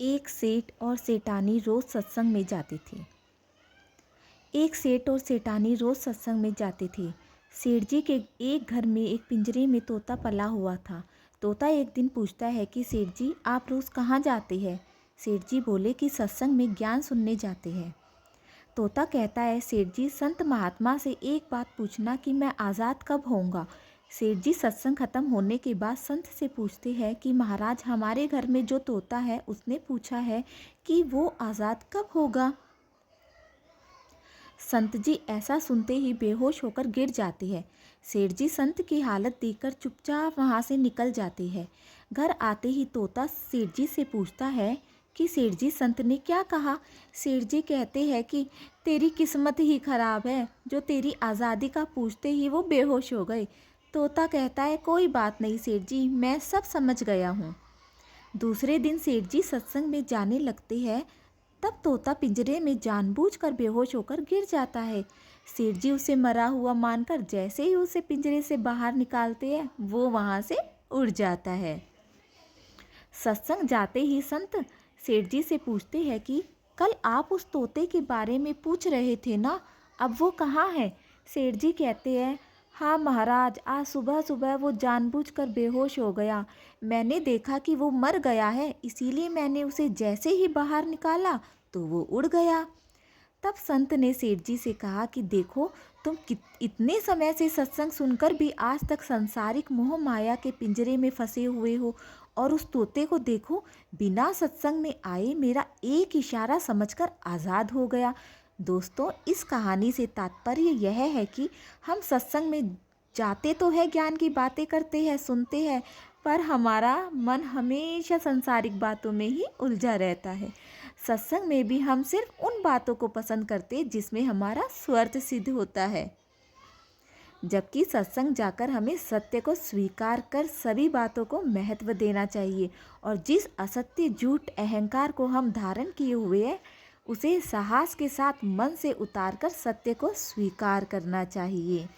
एक सेठ और सेठानी रोज़ सत्संग में जाते थे। एक सेठ और सेठानी रोज़ सत्संग में जाते थे। सेठ जी के एक घर में एक पिंजरे में तोता पला हुआ था। तोता एक दिन पूछता है कि सेठ जी, आप रोज़ कहाँ जाते हैं? सेठ जी बोले कि सत्संग में ज्ञान सुनने जाते हैं। तोता कहता है, सेठ जी, संत महात्मा से एक बात पूछना कि मैं आज़ाद कब होऊंगा। सेठ जी सत्संग खत्म होने के बाद संत से पूछते हैं कि महाराज, हमारे घर में जो तोता है उसने पूछा है कि वो आज़ाद कब होगा। संत जी ऐसा सुनते ही बेहोश होकर गिर जाते हैं। सेठ जी संत की हालत देखकर चुपचाप वहाँ से निकल जाते हैं। घर आते ही तोता सेठ जी से पूछता है कि सेठ जी, संत ने क्या कहा। सेठ जी कहते हैं कि तेरी किस्मत ही खराब है, जो तेरी आज़ादी का पूछते ही वो बेहोश हो गए। तोता कहता है, कोई बात नहीं सेठ जी, मैं सब समझ गया हूँ। दूसरे दिन सेठ जी सत्संग में जाने लगते हैं। तब तोता पिंजरे में जानबूझकर बेहोश होकर गिर जाता है। सेठ जी उसे मरा हुआ मानकर जैसे ही उसे पिंजरे से बाहर निकालते हैं, वो वहाँ से उड़ जाता है। सत्संग जाते ही संत सेठ जी से पूछते हैं कि कल आप उस तोते के बारे में पूछ रहे थे ना, अब वो कहाँ है। सेठ जी कहते हैं, हाँ महाराज, आज सुबह सुबह वो जानबूझकर बेहोश हो गया। मैंने देखा कि वो मर गया है, इसीलिए मैंने उसे जैसे ही बाहर निकाला तो वो उड़ गया। तब संत ने सेठ जी से कहा कि देखो, तुम इतने समय से सत्संग सुनकर भी आज तक सांसारिक मोह माया के पिंजरे में फंसे हुए हो, और उस तोते को देखो, बिना सत्संग में आए मेरा एक इशारा समझकर आज़ाद हो गया। दोस्तों, इस कहानी से तात्पर्य यह है कि हम सत्संग में जाते तो है, ज्ञान की बातें करते हैं, सुनते हैं, पर हमारा मन हमेशा सांसारिक बातों में ही उलझा रहता है। सत्संग में भी हम सिर्फ उन बातों को पसंद करते जिसमें हमारा स्वार्थ सिद्ध होता है, जबकि सत्संग जाकर हमें सत्य को स्वीकार कर सभी बातों को महत्व देना चाहिए, और जिस असत्य, झूठ, अहंकार को हम धारण किए हुए हैं उसे साहस के साथ मन से उतारकर सत्य को स्वीकार करना चाहिए।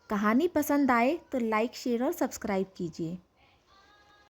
कहानी पसंद आए तो लाइक, शेयर और सब्सक्राइब कीजिए।